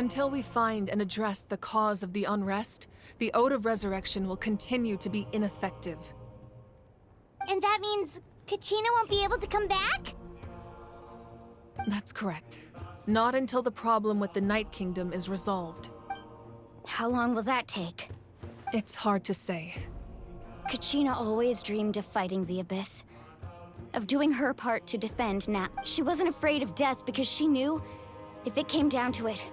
Until we find and address the cause of the unrest, the Ode of Resurrection will continue to be ineffective. And that means Kachina won't be able to come back? That's correct. Not until the problem with the Night Kingdom is resolved. How long will that take? It's hard to say. Kachina always dreamed of fighting the Abyss. Of doing her part to defend Nat. She wasn't afraid of death because she knew, if it came down to it,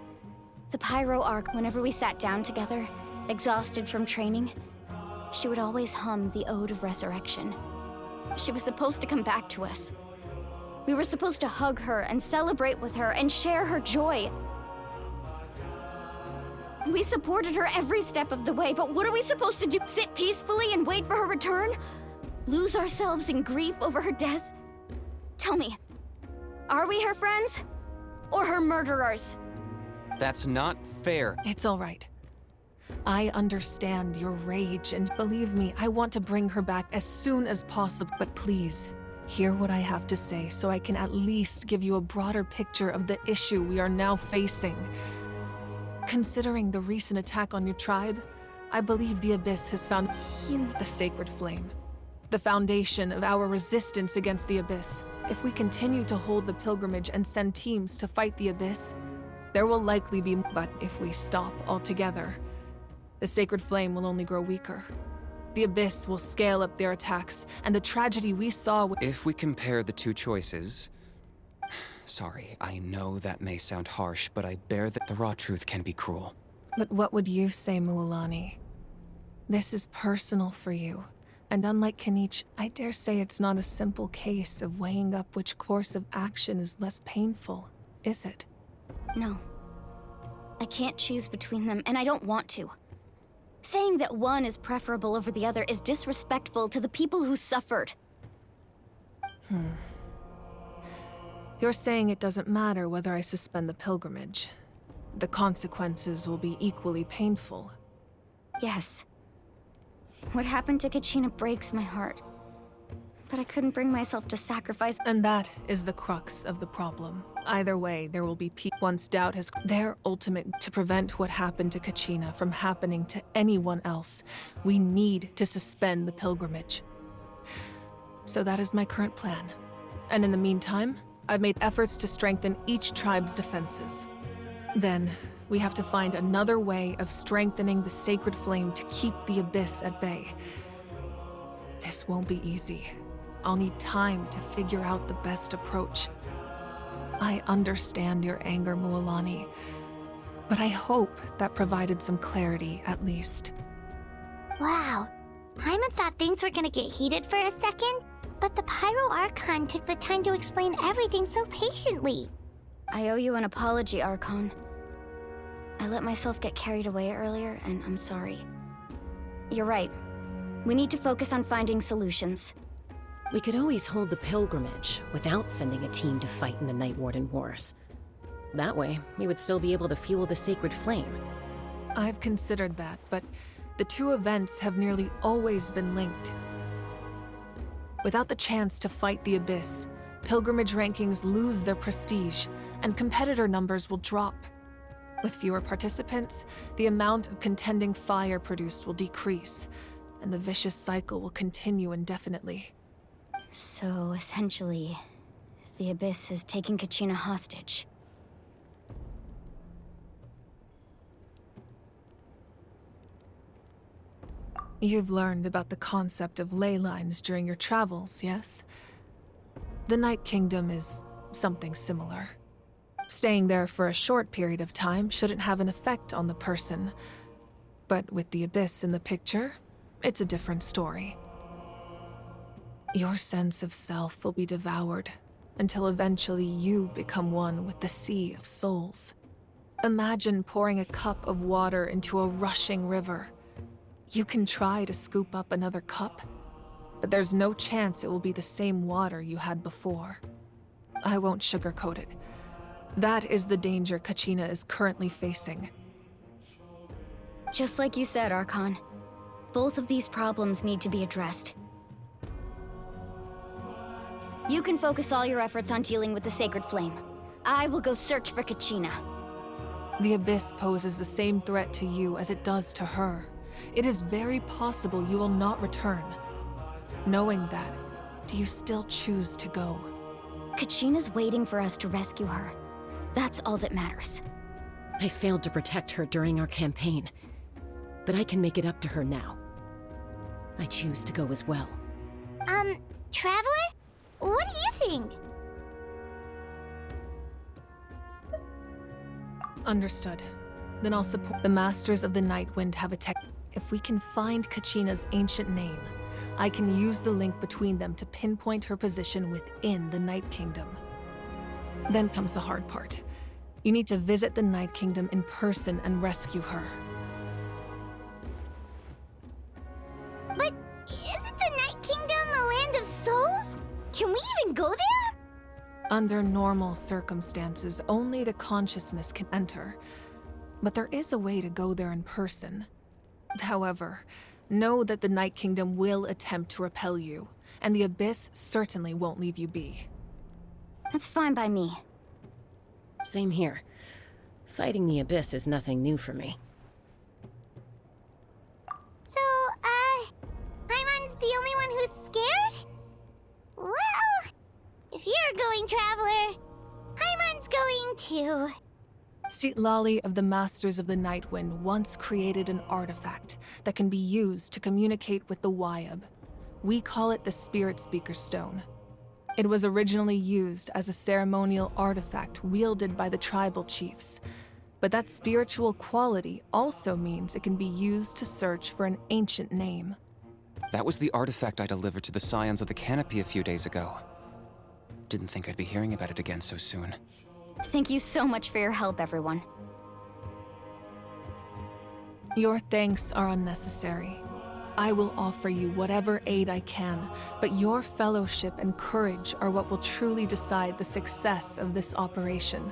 the Pyro Arc, whenever we sat down together, exhausted from training, she would always hum the Ode of Resurrection. She was supposed to come back to us. We were supposed to hug her and celebrate with her and share her joy. We supported her every step of the way, but what are we supposed to do? Sit peacefully and wait for her return? Lose ourselves in grief over her death? Tell me, are we her friends? Or her murderers? That's not fair. It's all right. I understand your rage, and believe me, I want to bring her back as soon as possible. But please, hear what I have to say so I can at least give you a broader picture of the issue we are now facing. Considering the recent attack on your tribe, I believe the Abyss has found the Sacred Flame, the foundation of our resistance against the Abyss. If we continue to hold the pilgrimage and send teams to fight the Abyss, there will likely be, but if we stop altogether, the Sacred Flame will only grow weaker. The Abyss will scale up their attacks, and the tragedy we saw If we compare the two choices... Sorry, I know that may sound harsh, but I bear that the raw truth can be cruel. But what would you say, Mualani? This is personal for you, and unlike Kanich, I dare say it's not a simple case of weighing up which course of action is less painful, is it? No. I can't choose between them, and I don't want to. Saying that one is preferable over the other is disrespectful to the people who suffered. You're saying it doesn't matter whether I suspend the pilgrimage. The consequences will be equally painful. Yes. What happened to Kachina breaks my heart. But I couldn't bring myself to sacrifice. And that is the crux of the problem. Either way, there will be people once doubt has their ultimate to prevent what happened to Kachina from happening to anyone else. We need to suspend the pilgrimage. So that is my current plan. And in the meantime, I've made efforts to strengthen each tribe's defenses. Then, we have to find another way of strengthening the Sacred Flame to keep the Abyss at bay. This won't be easy. I'll need time to figure out the best approach. I understand your anger, Mualani, but I hope that provided some clarity, at least. Wow. Paimon thought things were gonna get heated for a second, but the Pyro Archon took the time to explain everything so patiently. I owe you an apology, Archon. I let myself get carried away earlier, and I'm sorry. You're right. We need to focus on finding solutions. We could always hold the pilgrimage without sending a team to fight in the Night Warden Wars. That way, we would still be able to fuel the Sacred Flame. I've considered that, but the two events have nearly always been linked. Without the chance to fight the Abyss, pilgrimage rankings lose their prestige, and competitor numbers will drop. With fewer participants, the amount of contending fire produced will decrease, and the vicious cycle will continue indefinitely. So, essentially, the Abyss has taken Kachina hostage. You've learned about the concept of ley lines during your travels, yes? The Night Kingdom is something similar. Staying there for a short period of time shouldn't have an effect on the person. But with the Abyss in the picture, it's a different story. Your sense of self will be devoured until eventually you become one with the Sea of Souls. Imagine pouring a cup of water into a rushing river. You can try to scoop up another cup, but there's no chance it will be the same water you had before. I won't sugarcoat it. That is the danger Kachina is currently facing. Just like you said, Archon. Both of these problems need to be addressed. You can focus all your efforts on dealing with the Sacred Flame. I will go search for Kachina. The Abyss poses the same threat to you as it does to her. It is very possible you will not return. Knowing that, do you still choose to go? Kachina's waiting for us to rescue her. That's all that matters. I failed to protect her during our campaign, but I can make it up to her now. I choose to go as well. Traveler? What do you think? Understood. Then I'll support. The Masters of the Nightwind have a tech. If we can find Kachina's ancient name, I can use the link between them to pinpoint her position within the Night Kingdom. Then comes the hard part. You need to visit the Night Kingdom in person and rescue her. But isn't the Night Kingdom a land of souls? Can we even go there? Under normal circumstances, only the consciousness can enter. But there is a way to go there in person. However, know that the Night Kingdom will attempt to repel you, and the Abyss certainly won't leave you be. That's fine by me. Same here. Fighting the Abyss is nothing new for me. So, Paimon's the only one who's scared? Well, if you're going, Traveler, Paimon's going too. Lali of the Masters of the Nightwind once created an artifact that can be used to communicate with the Wyab. We call it the Spirit Speaker Stone. It was originally used as a ceremonial artifact wielded by the tribal chiefs, but that spiritual quality also means it can be used to search for an ancient name. That was the artifact I delivered to the Scions of the Canopy a few days ago. Didn't think I'd be hearing about it again so soon. Thank you so much for your help, everyone. Your thanks are unnecessary. I will offer you whatever aid I can, but your fellowship and courage are what will truly decide the success of this operation.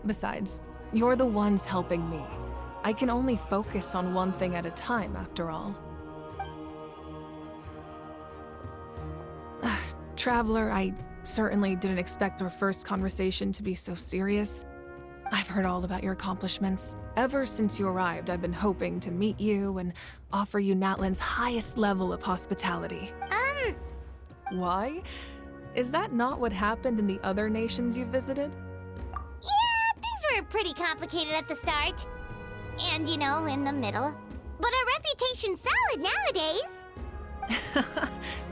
Besides, you're the ones helping me. I can only focus on one thing at a time, after all. Traveler, I certainly didn't expect our first conversation to be so serious. I've heard all about your accomplishments. Ever since you arrived, I've been hoping to meet you and offer you Natlan's highest level of hospitality. Why? Is that not what happened in the other nations you visited? Yeah, things were pretty complicated at the start. And, in the middle. But our reputation's solid nowadays.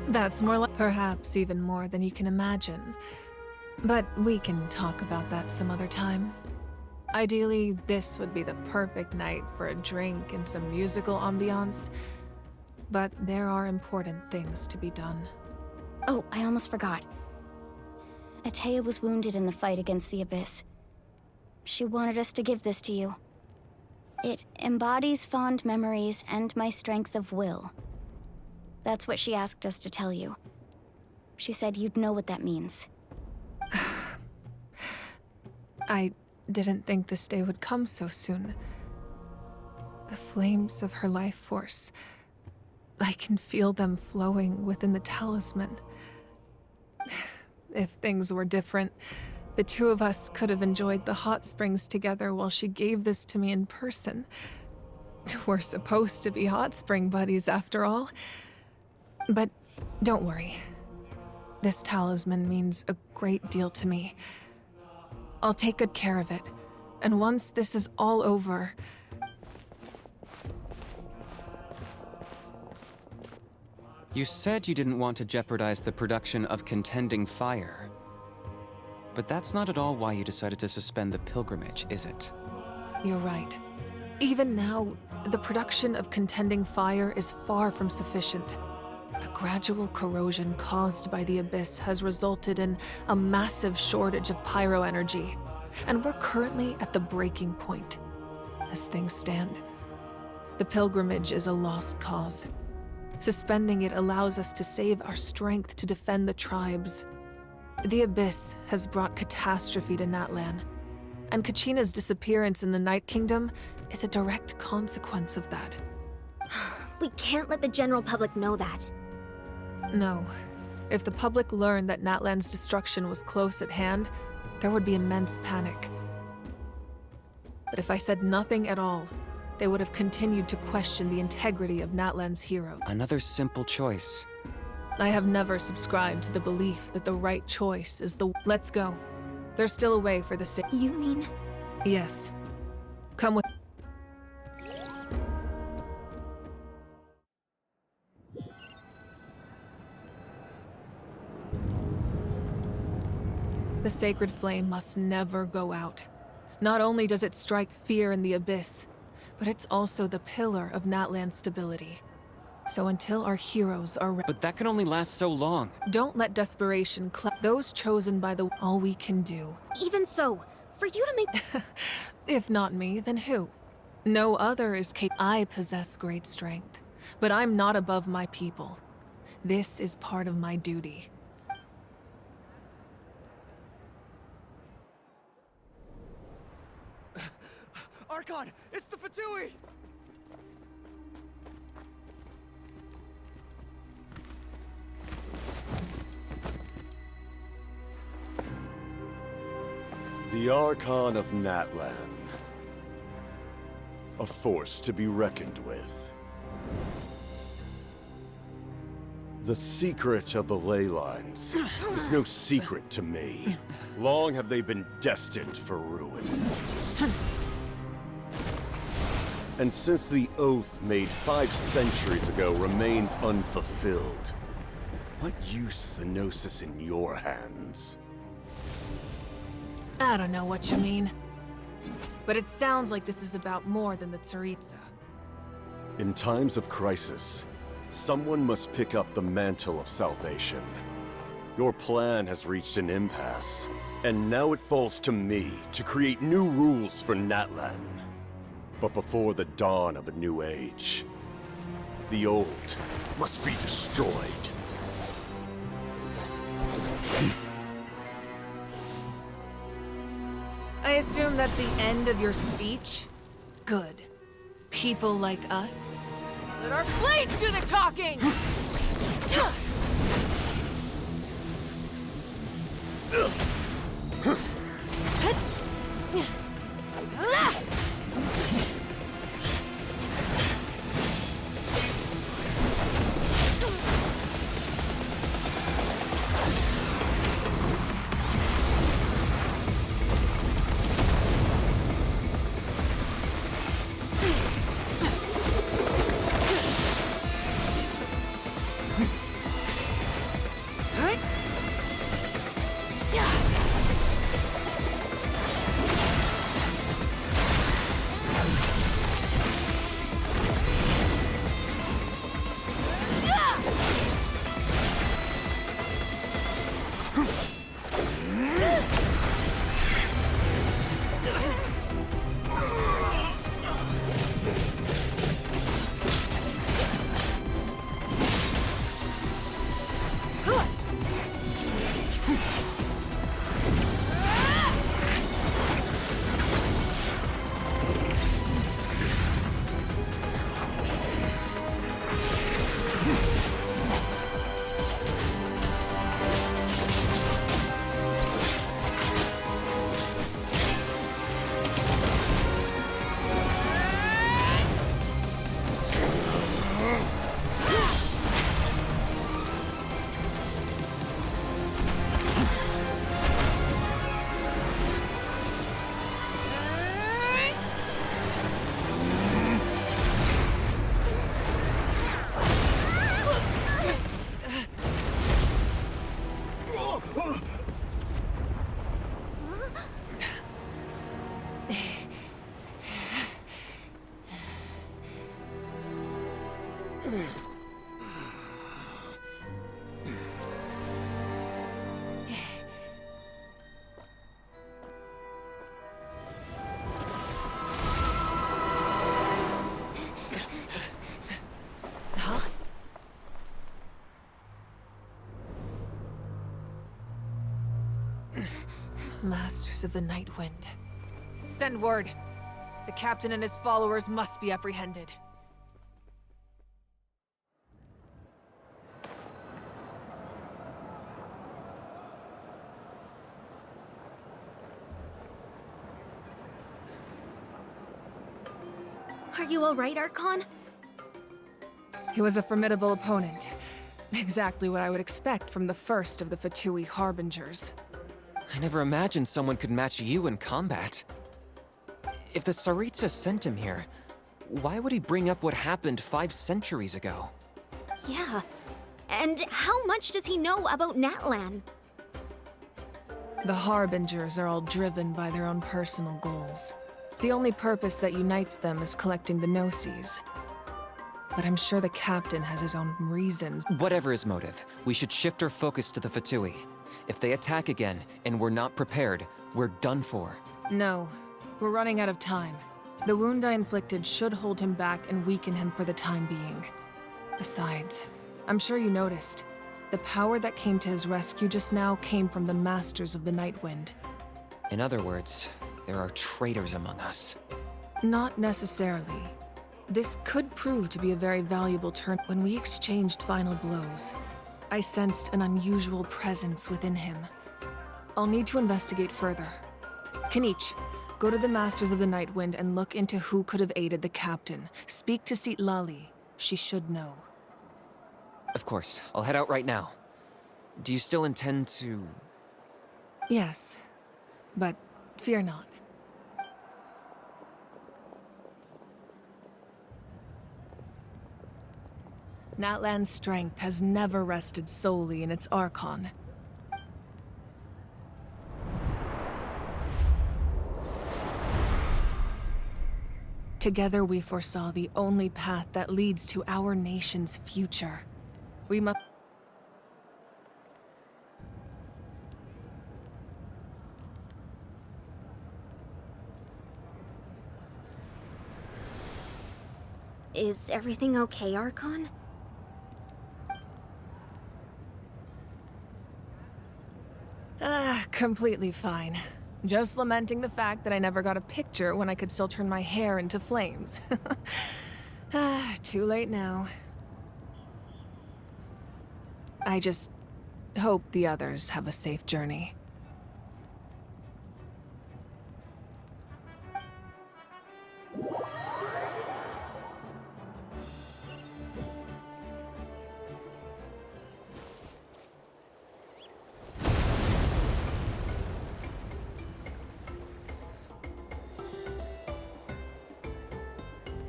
That's more like perhaps even more than you can imagine. But we can talk about that some other time. Ideally, this would be the perfect night for a drink and some musical ambiance. But there are important things to be done. Oh, I almost forgot. Atea was wounded in the fight against the Abyss. She wanted us to give this to you. It embodies fond memories and my strength of will. That's what she asked us to tell you. She said you'd know what that means. I didn't think this day would come so soon. The flames of her life force. I can feel them flowing within the talisman. If things were different, the two of us could have enjoyed the hot springs together while she gave this to me in person. We're supposed to be hot spring buddies after all. But don't worry. This talisman means a great deal to me. I'll take good care of it. And once this is all over... You said you didn't want to jeopardize the production of Contending Fire. But that's not at all why you decided to suspend the pilgrimage, is it? You're right. Even now, the production of Contending Fire is far from sufficient. The gradual corrosion caused by the Abyss has resulted in a massive shortage of pyro energy, and we're currently at the breaking point. As things stand, the pilgrimage is a lost cause. Suspending it allows us to save our strength to defend the tribes. The Abyss has brought catastrophe to Natlan, and Kachina's disappearance in the Night Kingdom is a direct consequence of that. We can't let the general public know that. No. If the public learned that Natlan's destruction was close at hand, there would be immense panic. But if I said nothing at all, they would have continued to question the integrity of Natlan's hero. Another simple choice. I have never subscribed to the belief that the right choice is the— Let's go. There's still a way for the city. You mean? Yes. Come with— The sacred flame must never go out. Not only does it strike fear in the abyss, but it's also the pillar of Natlan's stability. So until our heroes are But that can only last so long. don't let desperation those chosen by the— all we can do. Even so, for you to make— If not me, then who? No other is capable. I possess great strength, but I'm not above my people. This is part of my duty. Archon, it's the Fatui! The Archon of Natlan. A force to be reckoned with. The secret of the ley lines is no secret to me. Long have they been destined for ruin. And since the oath made 5 centuries ago remains unfulfilled, what use is the Gnosis in your hands? I don't know what you mean. But it sounds like this is about more than the Tsaritsa. In times of crisis, someone must pick up the mantle of salvation. Your plan has reached an impasse, and now it falls to me to create new rules for Natlan. But before the dawn of a new age, the old must be destroyed. I assume that's the end of your speech? Good. People like us. Let our blades do the talking! Masters of the Night Wind. Send word. The captain and his followers must be apprehended. Are you alright, Archon? He was a formidable opponent. Exactly what I would expect from the first of the Fatui Harbingers. I never imagined someone could match you in combat. If the Tsaritsa sent him here, why would he bring up what happened 5 centuries ago? Yeah. And how much does he know about Natlan? The Harbingers are all driven by their own personal goals. The only purpose that unites them is collecting the Gnosis. But I'm sure the captain has his own reasons. Whatever his motive, we should shift our focus to the Fatui. If they attack again, and we're not prepared, we're done for. No, we're running out of time. The wound I inflicted should hold him back and weaken him for the time being. Besides, I'm sure you noticed, the power that came to his rescue just now came from the Masters of the Nightwind. In other words, there are traitors among us. Not necessarily. This could prove to be a very valuable turn. When we exchanged final blows, I sensed an unusual presence within him. I'll need to investigate further. Kanich, go to the Masters of the Nightwind and look into who could have aided the captain. Speak to Lali. She should know. Of course, I'll head out right now. Do you still intend to... Yes, but fear not. Natlan's strength has never rested solely in its Archon. Together we foresaw the only path that leads to our nation's future. We must... Is everything okay, Archon? Completely fine. Just lamenting the fact that I never got a picture when I could still turn my hair into flames. Too late now. I just hope the others have a safe journey.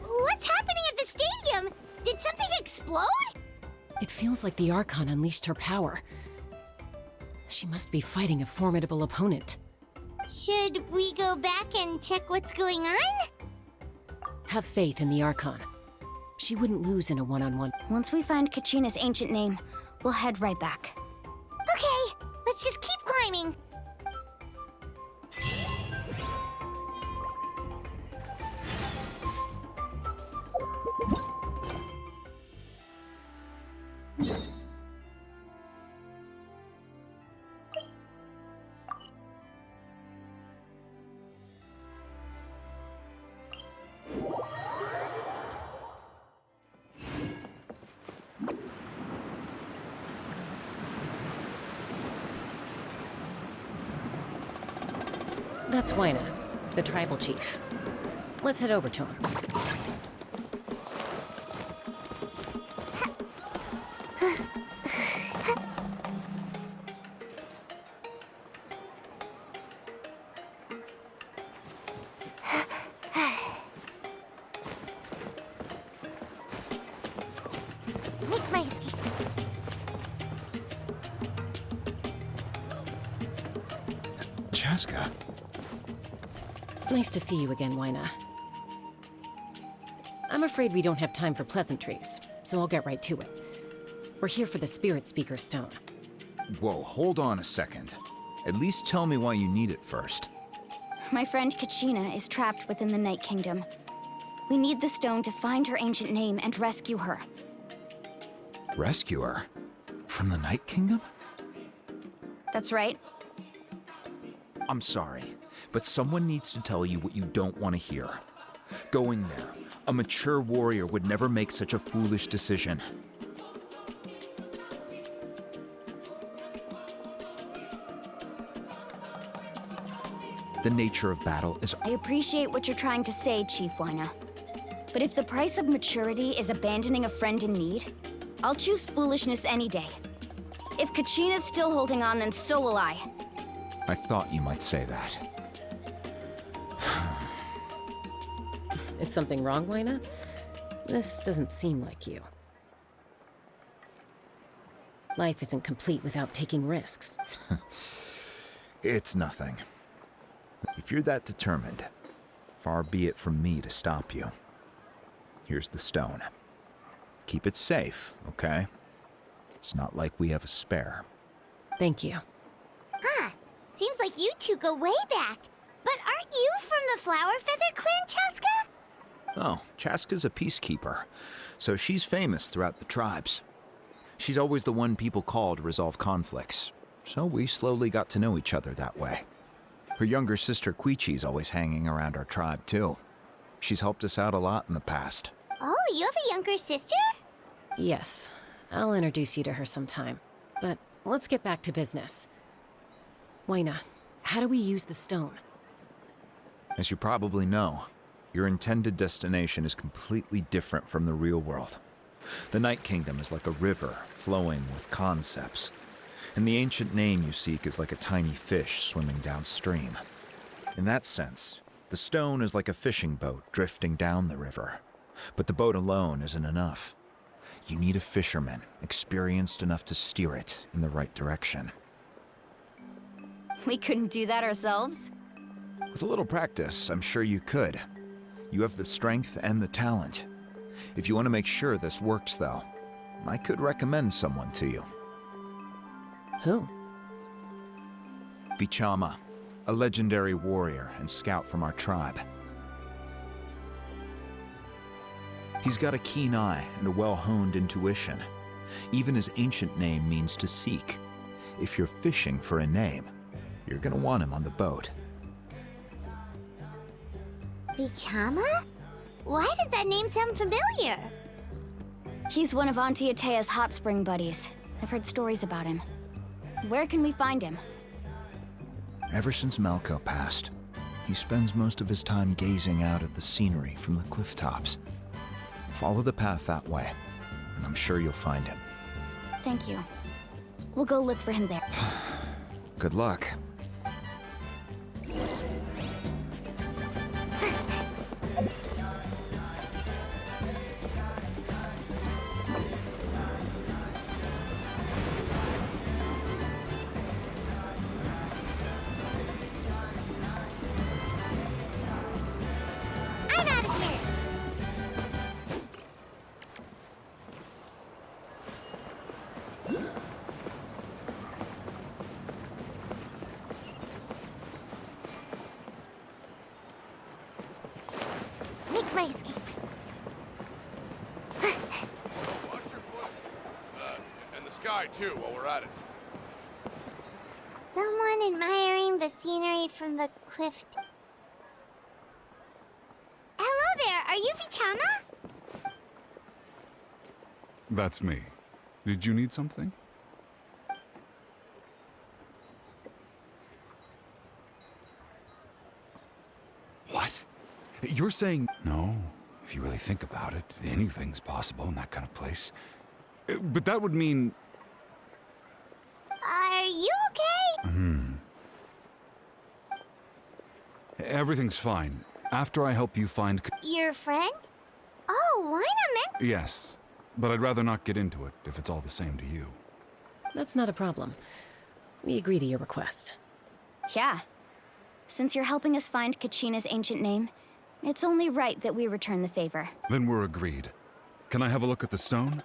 What's happening at the stadium? Did something explode? It feels like the Archon unleashed her power. She must be fighting a formidable opponent. Should we go back and check what's going on? Have faith in the Archon. She wouldn't lose in a one-on-one. Once we find Kachina's ancient name, we'll head right back. Okay, let's just keep climbing. That's Wyna, the tribal chief. Let's head over to him. Make my escape. Chaska. Nice to see you again, Wyna. I'm afraid we don't have time for pleasantries, so I'll get right to it. We're here for the Spirit Speaker Stone. Whoa, hold on a second. At least tell me why you need it first. My friend Kachina is trapped within the Night Kingdom. We need the stone to find her ancient name and rescue her. Rescue her? From the Night Kingdom? That's right. I'm sorry, but someone needs to tell you what you don't want to hear. Going there, a mature warrior would never make such a foolish decision. The nature of battle is... I appreciate what you're trying to say, Chief Wyna. But if the price of maturity is abandoning a friend in need, I'll choose foolishness any day. If Kachina's still holding on, then so will I. I thought you might say that. Is something wrong, Wayna? This doesn't seem like you. Life isn't complete without taking risks. It's nothing. If you're that determined, far be it from me to stop you. Here's the stone. Keep it safe, okay? It's not like we have a spare. Thank you. Huh. Seems like you two go way back. But aren't you from the Flower Feather Clan, Chaska? Oh, Chaska's a peacekeeper, so she's famous throughout the tribes. She's always the one people call to resolve conflicts, so we slowly got to know each other that way. Her younger sister Quichi's always hanging around our tribe, too. She's helped us out a lot in the past. Oh, you have a younger sister? Yes, I'll introduce you to her sometime. But let's get back to business. Wayna, how do we use the stone? As you probably know, your intended destination is completely different from the real world. The Night Kingdom is like a river flowing with concepts, and the ancient name you seek is like a tiny fish swimming downstream. In that sense, the stone is like a fishing boat drifting down the river, but the boat alone isn't enough. You need a fisherman experienced enough to steer it in the right direction. We couldn't do that ourselves? With a little practice, I'm sure you could. You have the strength and the talent. If you want to make sure this works, though, I could recommend someone to you. Who? Vichama, a legendary warrior and scout from our tribe. He's got a keen eye and a well-honed intuition. Even his ancient name means to seek. If you're fishing for a name, you're gonna want him on the boat. Bichama? Why does that name sound familiar? He's one of Auntie Atea's hot spring buddies. I've heard stories about him. Where can we find him? Ever since Malco passed, he spends most of his time gazing out at the scenery from the cliff tops. Follow the path that way, and I'm sure you'll find him. Thank you. We'll go look for him there. Good luck. I'm out of here! Make my escape. Watch your foot. And the sky, too, while we're at it. Someone admiring the scenery from the cliff. Hello there, are you Vichama? That's me. Did you need something? What? You're saying... No, if you really think about it, anything's possible in that kind of place. But that would mean... Are you okay? Everything's fine. After I help you find... Your friend? Oh, why not meant? Yes, but I'd rather not get into it if it's all the same to you. That's not a problem. We agree to your request. Yeah. Since you're helping us find Kachina's ancient name, it's only right that we return the favor. Then we're agreed. Can I have a look at the stone?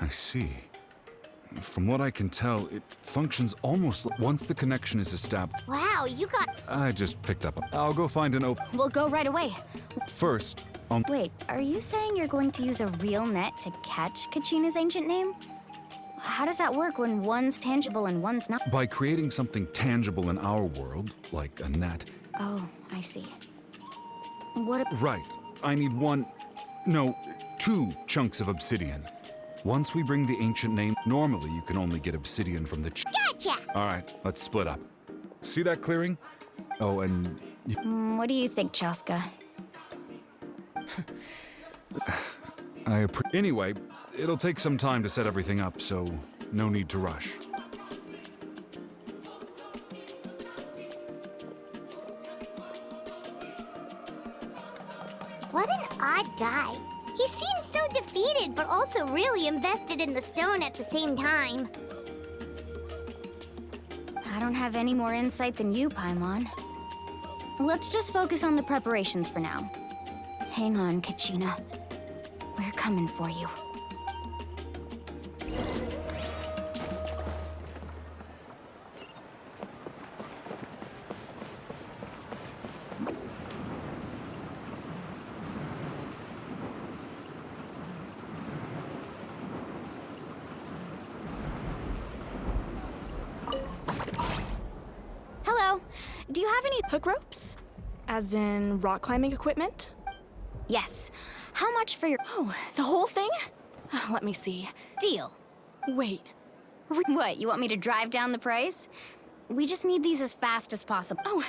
I see. From what I can tell, it functions almost once the connection is established. Wow, you got... I just picked up. I'll go find an We'll go right away. First, Wait, are you saying you're going to use a real net to catch Kachina's ancient name? How does that work when one's tangible and one's not? By creating something tangible in our world, like a net. Oh, I see. What a- Right. I need two chunks of obsidian. Once we bring the ancient name, normally you can only get obsidian from the Gotcha! Alright, let's split up. See that clearing? Oh, and... What do you think, Chaska? Anyway, it'll take some time to set everything up, so no need to rush. What an odd guy. He seems so defeated, but also really invested in the stone at the same time. I don't have any more insight than you, Paimon. Let's just focus on the preparations for now. Hang on, Kachina. We're coming for you. Hello. Do you have any Hook ropes? As in rock climbing equipment? Yes. How much for your... Oh, the whole thing? Let me see. Deal. Wait. What, you want me to drive down the price? We just need these as fast as possible. Oh,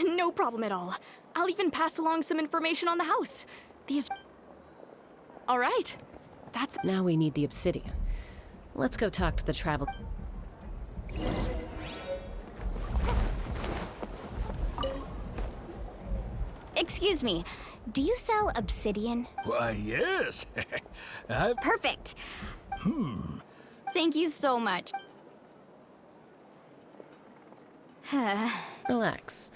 no problem at all. I'll even pass along some information on the house. These... All right. That's... Now we need the obsidian. Let's go talk to the travel... Excuse me, do you sell obsidian? Why, yes. Perfect. Thank you so much. Relax.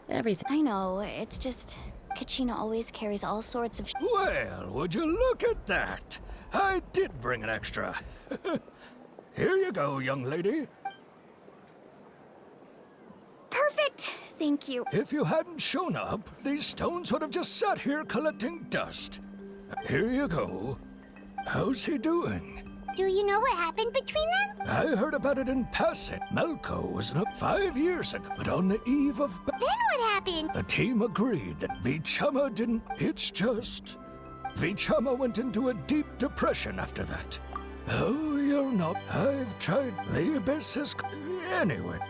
Everything... I know, it's just... Kachina always carries all sorts of... Well, would you look at that? I did bring an extra. Here you go, young lady. Perfect! Thank you. If you hadn't shown up, these stones would have just sat here collecting dust. Here you go. How's he doing? Do you know what happened between them? I heard about it in passing. Melko was up 5 years ago, but on the eve of... Then what happened? The team agreed that Vichama didn't... It's just... Vichama went into a deep depression after that. Oh, you're not... I've tried... The abyss has... Anyway...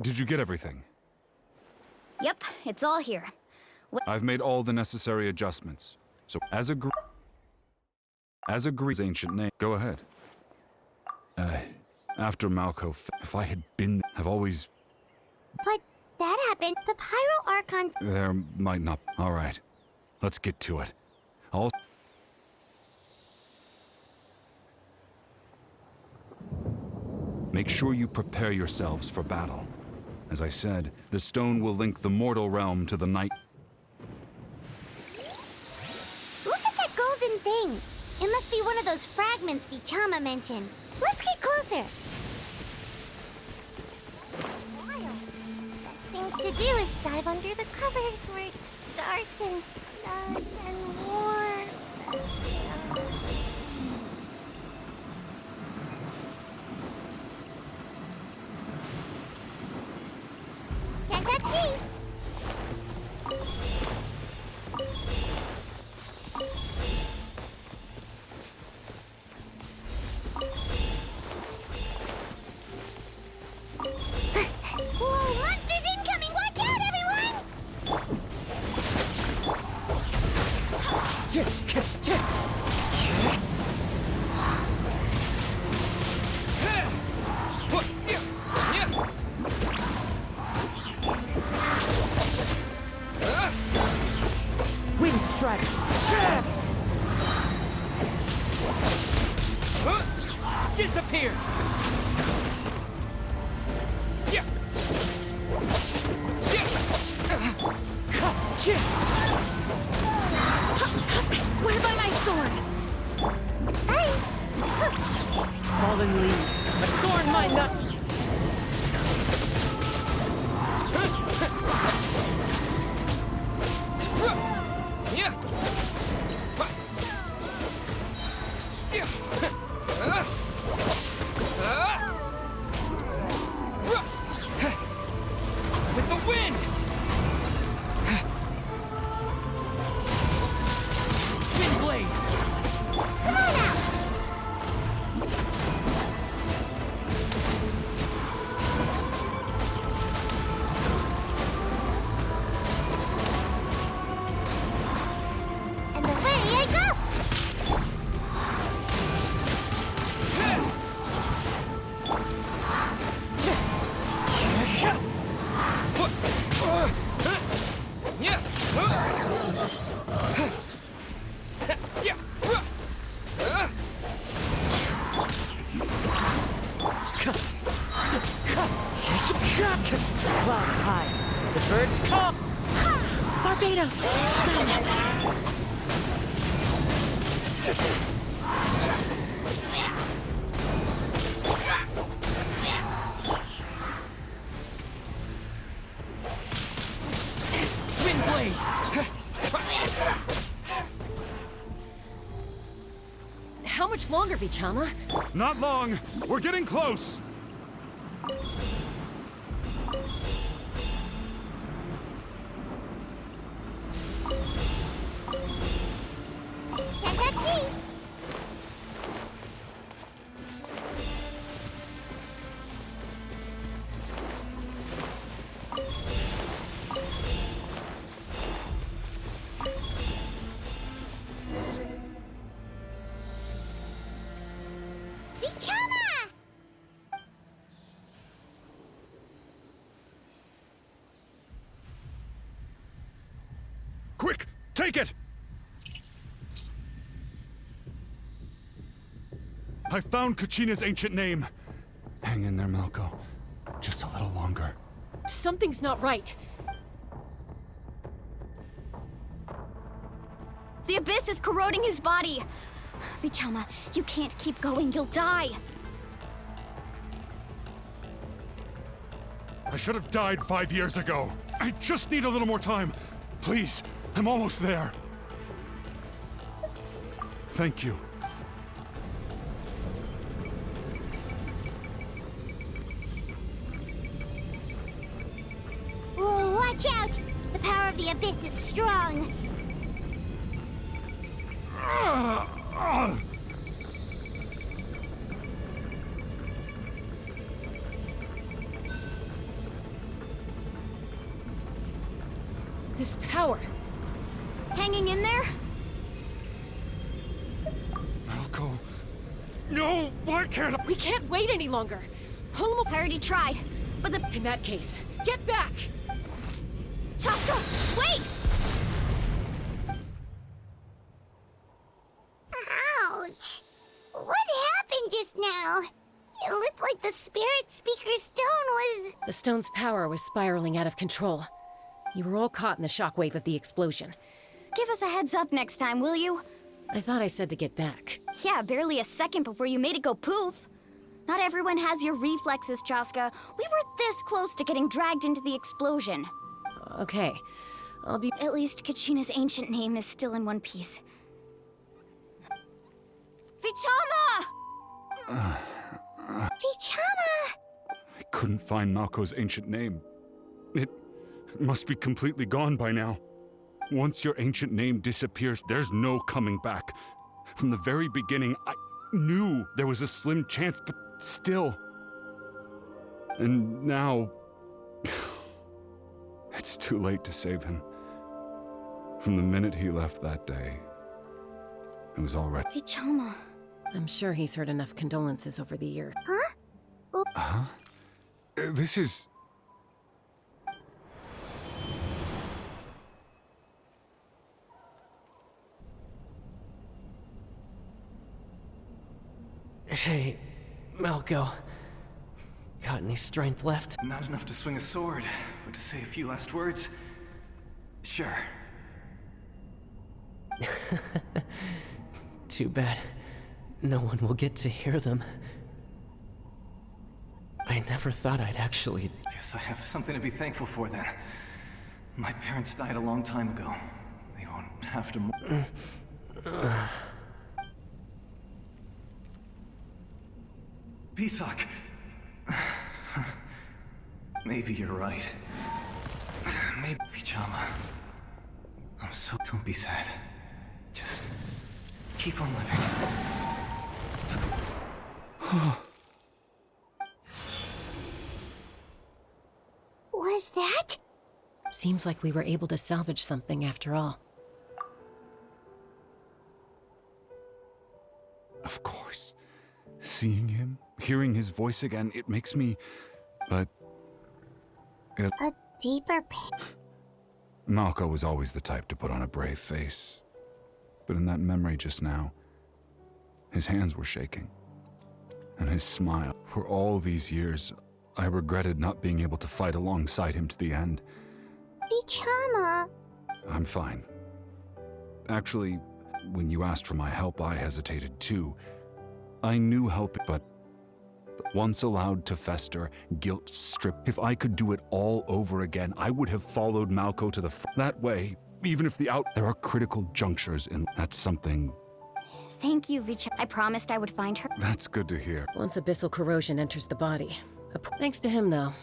Did you get everything? Yep, it's all here. I've made all the necessary adjustments. So, as agreed, ancient name. Go ahead. After Malco, if I had been, have always. But that happened. The Pyro Archon. There might not. All right, let's get to it. I'll. Make sure you prepare yourselves for battle. As I said, the stone will link the mortal realm to the night. Look at that golden thing. It must be one of those fragments Vichama mentioned. Let's get closer. Best thing to do is dive under the covers where it's dark and snug and warm. Can't touch me! Whoa, monsters incoming! Watch out, everyone! Wind strike! Disappear! I swear by my sword! Fallen leaves, adorn my nut! With the wind! Wind blade! Come on out! And away I go! Clouds high. The birds come! Barbados! Goodness! Wind blade! How much longer, Vichama? Not long. We're getting close. Can't touch me! Vichama! Quick, take it! I found Kachina's ancient name. Hang in there, Malco. Just a little longer. Something's not right. The abyss is corroding his body. Vichama, you can't keep going. You'll die. I should have died 5 years ago. I just need a little more time. Please, I'm almost there. Thank you. Whoa, watch out! The power of the abyss is strong. This power. Hanging in there? Malco. No! Why can't I? We can't wait any longer. Pull him up. I already tried, but the... In that case, get back! Chaska, wait! Ouch! What happened just now? It looked like the Spirit Speaker's stone was... The stone's power was spiraling out of control. You were all caught in the shockwave of the explosion. Give us a heads up next time, will you? I thought I said to get back. Yeah, barely a second before you made it go poof. Not everyone has your reflexes, Chaska. We were this close to getting dragged into the explosion. Okay, I'll be... At least Kachina's ancient name is still in one piece. Vichama! Vichama! I couldn't find Malco's ancient name. It must be completely gone by now. Once your ancient name disappears, there's no coming back. From the very beginning, I knew there was a slim chance, but still. And now... it's too late to save him. From the minute he left that day, it was already... Vichama. I'm sure he's heard enough condolences over the year. Huh? Huh? This is... Hey, Malco. Got any strength left? Not enough to swing a sword, but to say a few last words. Sure. Too bad. No one will get to hear them. I never thought I'd actually... Guess I have something to be thankful for then. My parents died a long time ago. They won't have to... Pisak. Maybe you're right. Maybe Vichama. I'm so... Don't be sad. Just keep on living. Was that? Seems like we were able to salvage something after all. Of course. Seeing him, hearing his voice again, it makes me... But... A deeper pain. Malco was always the type to put on a brave face. But in that memory just now, his hands were shaking. And his smile. For all these years, I regretted not being able to fight alongside him to the end. Vichama. I'm fine. Actually, when you asked for my help, I hesitated too. I knew helping, but once allowed to fester, guilt stripped. If I could do it all over again, I would have followed Malco to the that way, even if there are critical junctures in that's something. Thank you, Vichama. I promised I would find her. That's good to hear. Once abyssal corrosion enters the body. Thanks to him, though.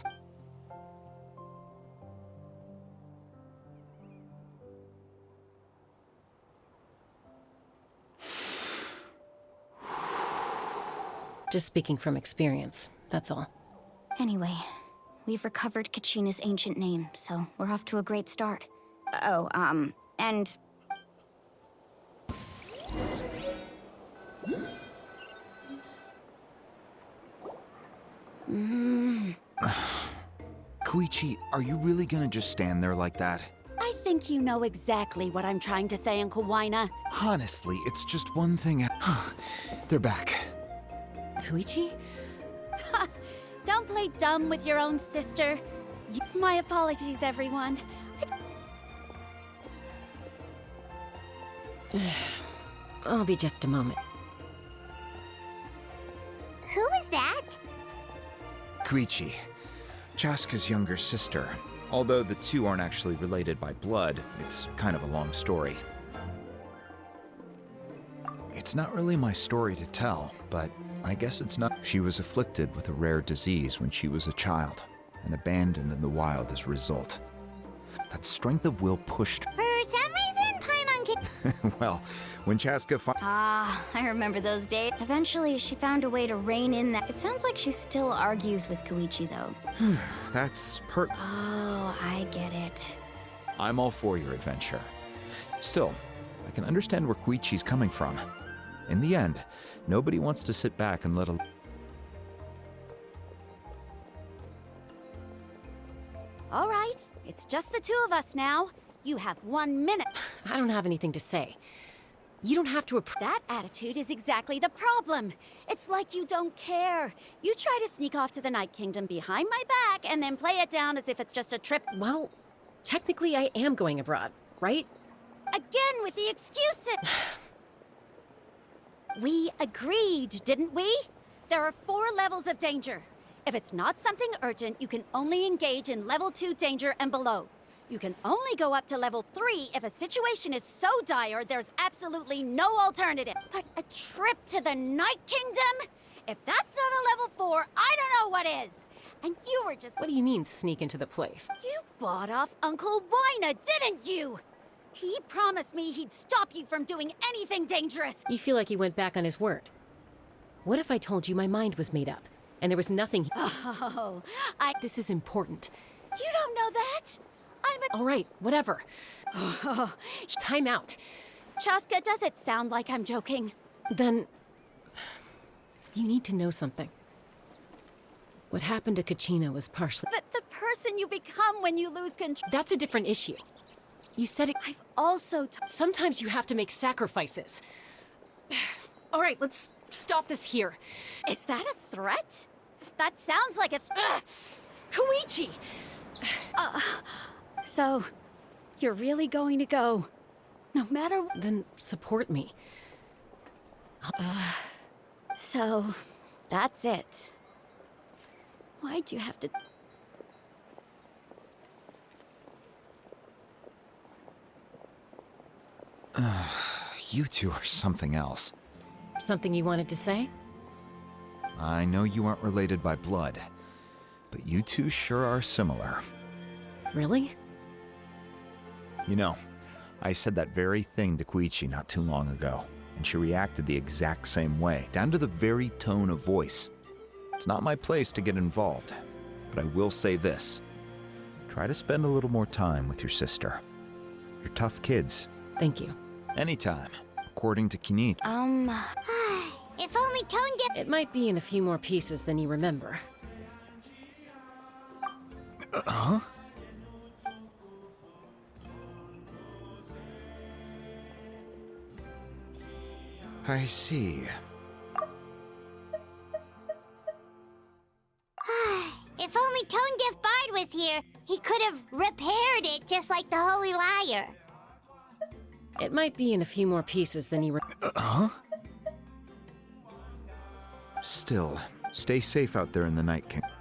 Just speaking from experience, that's all. Anyway, we've recovered Kachina's ancient name, so we're off to a great start. Oh, and... Koichi, are you really gonna just stand there like that? I think you know exactly what I'm trying to say, Uncle Wina. Honestly, it's just one thing. They're back. Koichi? Don't play dumb with your own sister. My apologies, everyone. I'll be just a moment. Who was that? Koichi, Chaska's younger sister. Although the two aren't actually related by blood, it's kind of a long story. It's not really my story to tell, but I guess it's not. She was afflicted with a rare disease when she was a child, and abandoned in the wild as a result. That strength of will pushed... For some reason, Paimon can... Well, when Chaska I remember those days. Eventually, she found a way to rein in that. It sounds like she still argues with Koichi, though. That's Oh, I get it. I'm all for your adventure. Still, I can understand where Koichi's coming from. In the end, nobody wants to sit back and let a... All right, it's just the two of us now. You have 1 minute. I don't have anything to say. You don't have to That attitude is exactly the problem. It's like you don't care. You try to sneak off to the Night Kingdom behind my back and then play it down as if it's just a trip. Well, technically I am going abroad, right? Again with the excuses. We agreed, didn't we? There are 4 levels of danger. If it's not something urgent, you can only engage in level 2 danger and below. You can only go up to level 3 if a situation is so dire there's absolutely no alternative. But a trip to the Night Kingdom? If that's not a level 4, I don't know what is. And you were just... What do you mean, sneak into the place? You bought off Uncle Wina, didn't you? He promised me he'd stop you from doing anything dangerous. You feel like he went back on his word. What if I told you my mind was made up, and there was nothing... Oh, This is important. You don't know that? I'm a... All right, whatever. Time out. Chaska, does it sound like I'm joking? Then... you need to know something. What happened to Kachina was partially... But the person you become when you lose control... That's a different issue. You said it... I've also... Sometimes you have to make sacrifices. All right, let's stop this here. Is that a threat? That sounds like a... Koichi! So, you're really going to go, no matter... Then support me. So, that's it. Why'd you have to... You two are something else. Something you wanted to say? I know you aren't related by blood, but you two sure are similar. Really? You know, I said that very thing to Koichi not too long ago, and she reacted the exact same way, down to the very tone of voice. It's not my place to get involved, but I will say this. Try to spend a little more time with your sister. You're tough kids. Thank you. Anytime, according to Kinit. If only Tone Dip... It might be in a few more pieces than you remember. Huh? I see. If only Tone Deaf Bard was here, he could have repaired it just like the Holy Liar. It might be in a few more pieces than you Huh? Still, stay safe out there in the Night Kingdom.